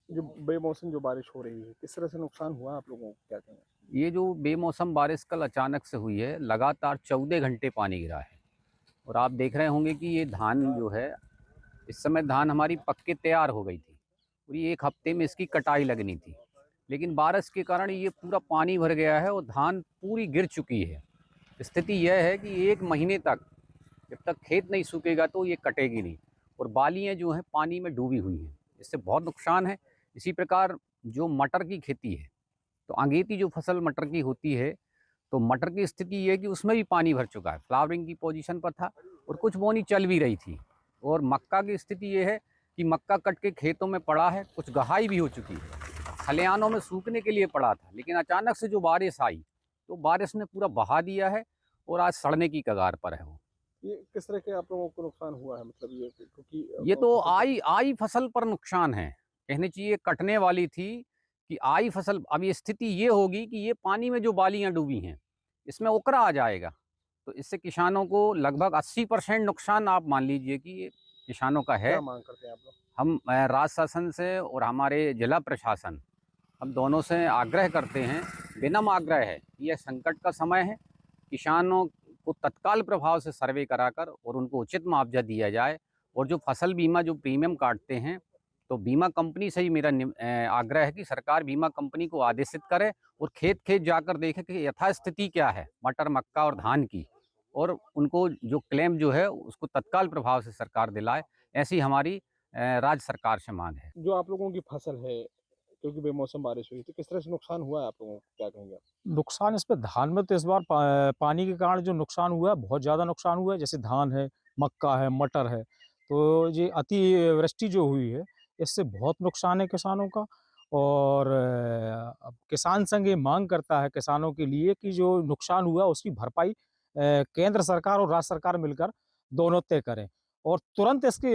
जो बेमौसम जो बारिश हो रही है, किस तरह से नुकसान हुआ आप लोगों को, क्या कहेंगे? ये जो बेमौसम बारिश कल अचानक से हुई है, लगातार 14 घंटे पानी गिरा है। और आप देख रहे होंगे कि ये धान जो है, इस समय धान हमारी पक के तैयार हो गई थी और ये 1 हफ्ते में इसकी कटाई लगनी थी। लेकिन बारिश के कारण ये पूरा पानी भर गया है और धान पूरी गिर चुकी है। स्थिति यह है कि 1 महीने तक, जब तक खेत नहीं सूखेगा तो ये कटेगी नहीं और बालियाँ जो हैं पानी में डूबी हुई हैं। इससे बहुत नुकसान है। इसी प्रकार जो मटर की खेती है, तो अगेती जो फसल मटर की होती है, तो मटर की स्थिति ये है कि उसमें भी पानी भर चुका है, फ्लावरिंग की पोजीशन पर था और कुछ बोनी चल भी रही थी। और मक्का की स्थिति ये है कि मक्का कट के खेतों में पड़ा है, कुछ गहाई भी हो चुकी है, खलिहानों में सूखने के लिए पड़ा था। लेकिन अचानक से जो बारिश आई, तो बारिश ने पूरा बहा दिया है और आज सड़ने की कगार पर है वो। ये किस तरह के आप लोगों को नुकसान हुआ है, मतलब ये क्योंकि ये तो फसल तो आई आई फसल पर नुकसान है, कहनी चाहिए कटने वाली थी कि आई फसल। अब ये स्थिति ये होगी कि ये पानी में जो बालियां डूबी हैं, इसमें ओकरा आ जाएगा, तो इससे किसानों को लगभग 80% नुकसान आप मान लीजिए कि ये किसानों का है। क्या मांग करते हैं आप लोग? हम राज्य शासन से और हमारे जिला प्रशासन, हम दोनों से आग्रह करते हैं, विनम्र आग्रह है कि यह संकट का समय है। किसानों को तत्काल प्रभाव से सर्वे कराकर और उनको उचित मुआवजा दिया जाए। और जो फसल बीमा जो प्रीमियम काटते हैं, तो बीमा कंपनी से ही मेरा आग्रह है कि सरकार बीमा कंपनी को आदेशित करे और खेत खेत जाकर देखे कि यथास्थिति क्या है मटर, मक्का और धान की, और उनको जो क्लेम जो है उसको तत्काल प्रभाव से सरकार दिलाए। ऐसी हमारी राज्य सरकार से मांग है। जो आप लोगों की फसल है, क्योंकि बेमौसम बारिश हुई, तो किस तरह से नुकसान हुआ है आप लोगों को, क्या कहेंगे आप? नुकसान इस पे धान में तो इस बार पानी के कारण जो नुकसान हुआ है, बहुत ज़्यादा नुकसान हुआ है। जैसे धान है, मक्का है, मटर है, तो ये अतिवृष्टि जो हुई है, इससे बहुत नुकसान है किसानों का। और अब किसान संघ ये मांग करता है किसानों के लिए कि जो नुकसान हुआ उसकी भरपाई केंद्र सरकार और राज्य सरकार मिलकर दोनों तय करें और तुरंत इसकी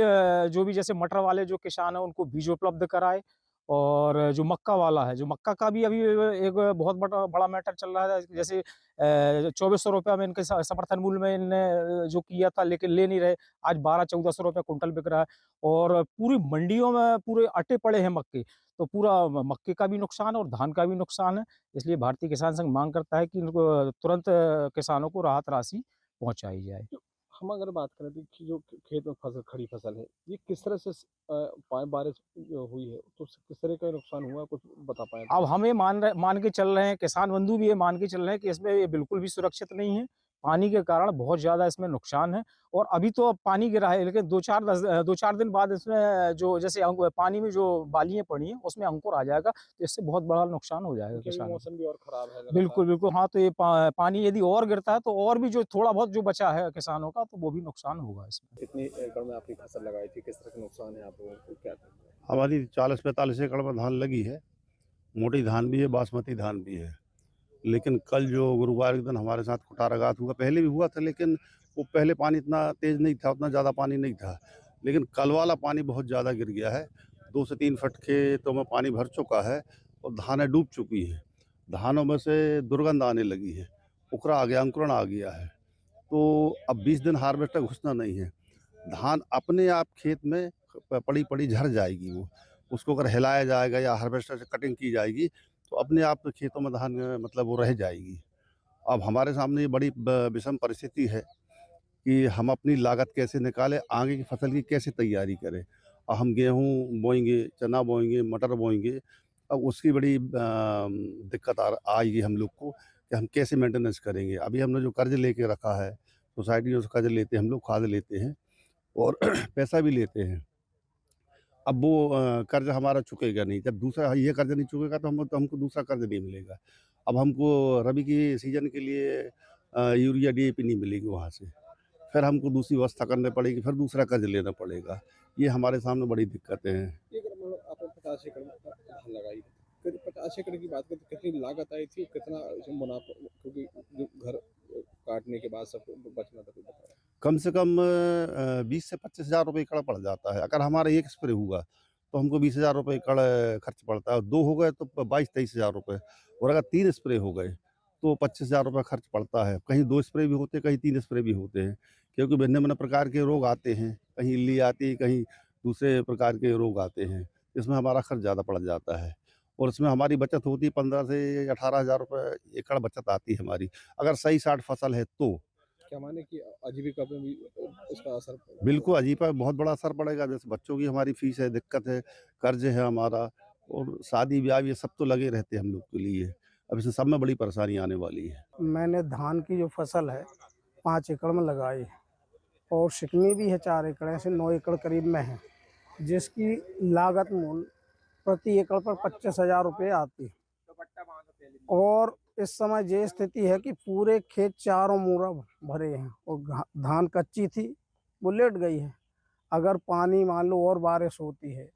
जो भी जैसे मटर वाले जो किसान हैं उनको बीज उपलब्ध कराए। और जो मक्का वाला है, जो मक्का का भी अभी एक बहुत बड़ा मैटर चल रहा है। जैसे 2400 रुपया में इनके समर्थन मूल्य में इनने जो किया था, लेकिन ले नहीं रहे। आज 1200-1400 रुपया कुंटल बिक रहा है और पूरी मंडियों में पूरे अटे पड़े हैं मक्के। तो पूरा मक्के का भी नुकसान है और धान का भी नुकसान है। इसलिए भारतीय किसान संघ मांग करता है कि इनको तुरंत किसानों को राहत राशि पहुंचाई जाए। जो हम अगर बात करें तो कि जो खेत में फसल, खड़ी फसल है, ये किस तरह से बारिश जो हुई है, तो उससे किस तरह का नुकसान हुआ, कुछ बता पाएँ तो? अब हम ये मान के चल रहे हैं, किसान बंधु भी ये मान के चल रहे हैं कि इसमें ये बिल्कुल भी सुरक्षित नहीं है। पानी के कारण बहुत ज़्यादा इसमें नुकसान है और अभी तो अब पानी गिरा है, लेकिन 2-4 दिन बाद इसमें जो जैसे पानी में जो बालियाँ पड़ी हैं, उसमें अंकुर आ जाएगा, तो इससे बहुत बड़ा नुकसान हो जाएगा क्योंकि अभी किसानों को। मौसम भी और खराब है लगातार। बिल्कुल, बिल्कुल। हाँ, तो ये पानी यदि और गिरता है, तो और भी जो थोड़ा बहुत जो बचा है किसानों का, तो वो भी नुकसान होगा इसमें। कितनी एकड़ में आपकी फसल लगाई थी, किस तरह का नुकसान है आप लोगों को, क्या कहेंगे? हमारी 40-45 एकड़ में धान लगी है। मोटी धान भी है, बासमती धान भी है। लेकिन कल जो गुरुवार के दिन हमारे साथ कुटाराघात हुआ, पहले भी हुआ था, लेकिन वो पहले पानी इतना तेज़ नहीं था, उतना ज़्यादा पानी नहीं था। लेकिन कल वाला पानी बहुत ज़्यादा गिर गया है। 2 से 3 फुट खेतों में पानी भर चुका है और धानें डूब चुकी हैं। धानों में से दुर्गंध आने लगी है, उखरा आ गया, अंकुरण आ गया है। तो अब 20 दिन हार्वेस्टर घुसना नहीं है। धान अपने आप खेत में पड़ी-पड़ी झड़ जाएगी वो। उसको अगर हिलाया जाएगा या हार्वेस्टर से कटिंग की जाएगी, तो अपने आप खेतों में धान मतलब वो रह जाएगी। अब हमारे सामने ये बड़ी विषम परिस्थिति है कि हम अपनी लागत कैसे निकालें, आगे की फसल की कैसे तैयारी करें। हम गेहूँ बोएँगे, चना बोएँगे, मटर बोएँगे, अब उसकी बड़ी दिक्कत आएगी हम लोग को कि हम कैसे मेंटेनेंस करेंगे। अभी हमने जो कर्ज़ लेके रखा है, सोसाइटियों से कर्ज़ लेते हैं हम लोग, खाद लेते हैं और पैसा भी लेते हैं। अब वो कर्ज़ हमारा चुकेगा नहीं, जब दूसरा ये कर्ज़ नहीं चुकेगा तो हमको दूसरा कर्ज़ नहीं मिलेगा। अब हमको रबी की सीज़न के लिए यूरिया, डीएपी नहीं मिलेगी वहाँ से। फिर हमको दूसरी व्यवस्था करनी पड़ेगी, फिर दूसरा कर्ज़ लेना पड़ेगा। ये हमारे सामने बड़ी दिक्कतें हैं। ये अगर मान लो आपने 50 एकड़ में धान लगाई, फिर 50 एकड़ की बात करें तो कितनी लागत आई थी, कितना इसमें मुनाफा, क्योंकि जो घर काटने के बाद सब बचना था, कुछ बताया? कम से कम 20 से 25,000 रुपए एकड़ पड़ जाता है। अगर हमारा 1 स्प्रे हुआ, तो हमको 20,000 रुपए एकड़ खर्च पड़ता है और 2 हो गए तो 22-23,000 रुपए, और अगर 3 स्प्रे हो गए, तो 25,000 रुपए खर्च पड़ता है। कहीं 2 स्प्रे भी होते हैं, कहीं 3 स्प्रे भी होते हैं, क्योंकि भिन्न-भिन्न प्रकार के रोग आते हैं। कहीं इल्ली आती है, कहीं दूसरे प्रकार के रोग आते हैं। इसमें हमारा खर्च ज़्यादा पड़ जाता है और इसमें हमारी बचत होती है 15 से 18,000 रुपये एकड़ बचत आती है हमारी, अगर सही साठ फसल है तो। क्या माने कि आजीविका पे भी इसका असर बिल्कुल अजीब है, बहुत बड़ा असर पड़ेगा। जैसे बच्चों की हमारी फीस है, दिक्कत है, कर्ज है हमारा और शादी-ब्याह ये सब तो लगे रहते हैं हम लोग के लिए। अब इसमें सब में बड़ी परेशानी आने वाली है। मैंने धान की जो फसल है 5 एकड़ में लगाई है और शिकमी भी है 4 एकड़, ऐसे 9 एकड़ करीब में है, जिसकी लागत मूल्य प्रति एकड़ पर 25,000 रुपये आती है। और इस समय ये स्थिति है कि पूरे खेत चारों मुड़ा भरे हैं और धान कच्ची थी, वो लेट गई है। अगर पानी मान लो और बारिश होती है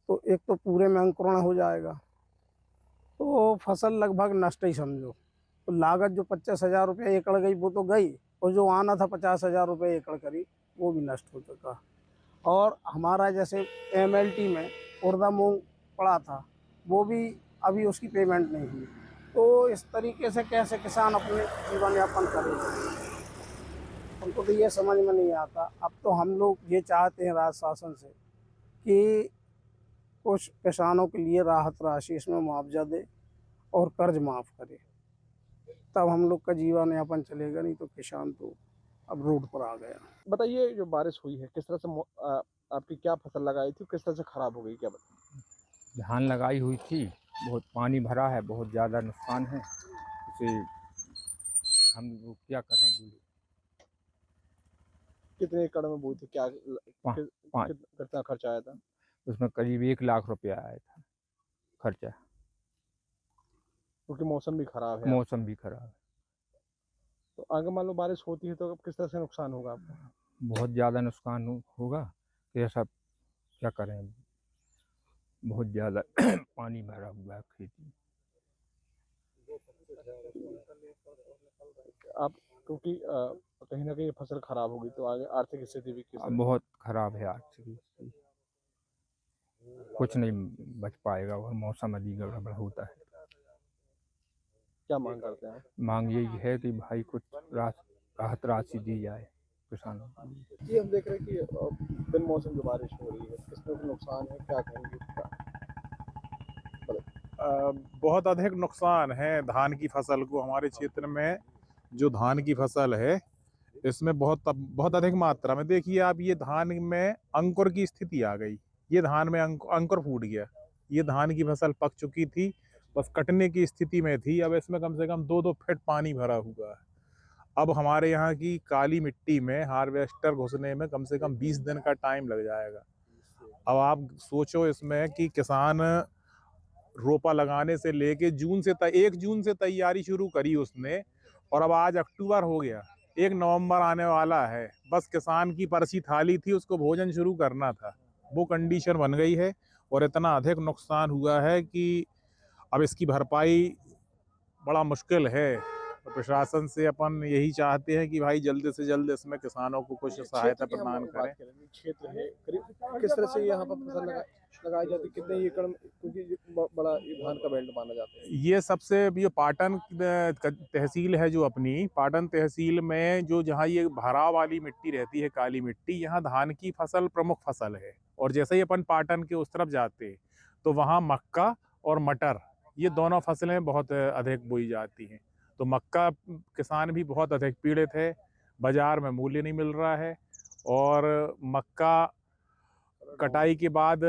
तो एक तो पूरे में अंकुरण हो जाएगा, तो फसल लगभग नष्ट ही समझो। तो लागत जो 25,000 रुपये एकड़ गई वो तो गई, और जो आना था 50,000 रुपये एकड़ करीब वो भी नष्ट हो चुका। और हमारा जैसे MLT में उड़दा मूंग पड़ा था, वो भी अभी उसकी पेमेंट नहीं हुई। तो इस तरीके से कैसे किसान अपने जीवन यापन करेगा, हमको तो ये समझ में नहीं आता। अब तो हम लोग ये चाहते हैं राज्य शासन से कि कुछ किसानों के लिए राहत राशि इसमें मुआवजा दे और कर्ज माफ़ करे, तब हम लोग का जीवन यापन चलेगा, नहीं तो किसान तो अब रोड पर आ गया। बताइए, जो बारिश हुई है किस तरह से आपकी क्या फसल लगाई थी, किस तरह से खराब हो गई, क्या बताइए? धान लगाई हुई थी, बहुत पानी भरा है, बहुत ज़्यादा नुकसान है। इसे हम लोग क्या करें बोलिए। कितने एकड़ में बोई थी, क्या पाँच। कितना खर्च आया था? उसमें करीब 1 लाख रुपया आया था खर्चा। क्योंकि मौसम भी खराब है, मौसम भी खराब है, तो आगे मान लो बारिश होती है तो अब किस तरह से नुकसान होगा आपको? बहुत ज़्यादा नुकसान होगा। तो ये सब क्या करें, बहुत ज़्यादा पानी भरा हुआ है खेती में। आप क्योंकि कहीं ना कहीं फसल खराब होगी तो आगे आर्थिक स्थिति भी किस तरह? बहुत खराब है आर्थिक स्थिति, कुछ नहीं बच पाएगा और मौसम अधिक गड़बड़ होता है। क्या मांग करते हैं आप? मांग यही है कि भाई कुछ राहत राशि दी जाए किसानों को। ये हम देख रहे हैं कि बिन मौसम जो बारिश हो रही है, इसमें भी नुकसान है, क्या कहेंगे इसका? बहुत अधिक नुकसान है धान की फसल को। हमारे क्षेत्र में जो धान की फसल है इसमें बहुत अधिक मात्रा में, देखिए आप, ये धान में अंकुर की स्थिति आ गई। ये धान में अंकुर फूट गया। ये धान की फसल पक चुकी थी, बस कटने की स्थिति में थी। अब इसमें कम से कम 2-2 फीट पानी भरा हुआ है। अब हमारे यहाँ की काली मिट्टी में हार्वेस्टर घुसने में कम से कम 20 दिन का टाइम लग जाएगा। अब आप सोचो इसमें कि किसान रोपा लगाने से लेके 1 जून से तैयारी शुरू करी उसने, और अब आज अक्टूबर हो गया, 1 नवंबर आने वाला है। बस किसान की परसी थाली थी, उसको भोजन शुरू करना था, वो कंडीशन बन गई है। और इतना अधिक नुकसान हुआ है कि अब इसकी भरपाई बड़ा मुश्किल है। तो प्रशासन से अपन यही चाहते हैं कि भाई जल्द से जल्द इसमें किसानों को कुछ सहायता प्रदान करें। क्षेत्र है करीब किस तरह से यहाँ पर फसल लगाई जाती है, कितने एकड़ में, क्योंकि बड़ा धान का बेल्ट माना जाता है? ये सबसे, ये पाटन तहसील है जो अपनी, पाटन तहसील में जो जहाँ ये भराव वाली मिट्टी रहती है, काली मिट्टी, यहाँ धान की फसल प्रमुख फसल है। और जैसे ही अपन पाटन के उस तरफ जाते तो वहाँ मक्का और मटर, ये दोनों फसलें बहुत अधिक बोई जाती हैं। तो मक्का किसान भी बहुत अधिक पीड़ित है, बाजार में मूल्य नहीं मिल रहा है। और मक्का कटाई के बाद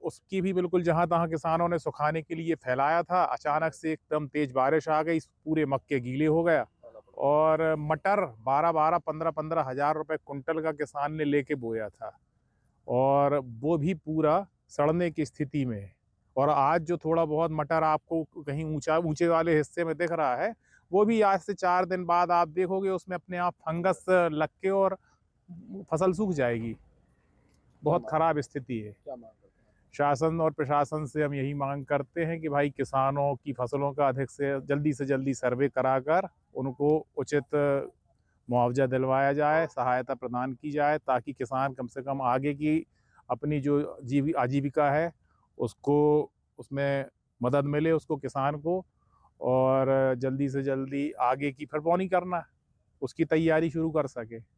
उसकी भी बिल्कुल जहाँ तहाँ किसानों ने सुखाने के लिए फैलाया था, अचानक से एकदम तेज बारिश आ गई, पूरे मक्के गीले हो गया। और मटर 12-12, 15-15 हज़ार रुपये कुंटल का किसान ने लेके बोया था, और वो भी पूरा सड़ने की स्थिति में है। और आज जो थोड़ा बहुत मटर आपको कहीं ऊंचे वाले हिस्से में दिख रहा है, वो भी आज से 4 दिन बाद आप देखोगे उसमें अपने आप फंगस लग के और फसल सूख जाएगी। बहुत खराब स्थिति है। क्या मांग करते हैं? शासन और प्रशासन से हम यही मांग करते हैं कि भाई किसानों की फसलों का अधिक से जल्दी सर्वे कराकर उनको उचित मुआवजा दिलवाया जाए, सहायता प्रदान की जाए, ताकि किसान कम से कम आगे की अपनी जो आजीविका है उसको, उसमें मदद मिले उसको, किसान को। और जल्दी से जल्दी आगे की फिर बोनी करना, उसकी तैयारी शुरू कर सके।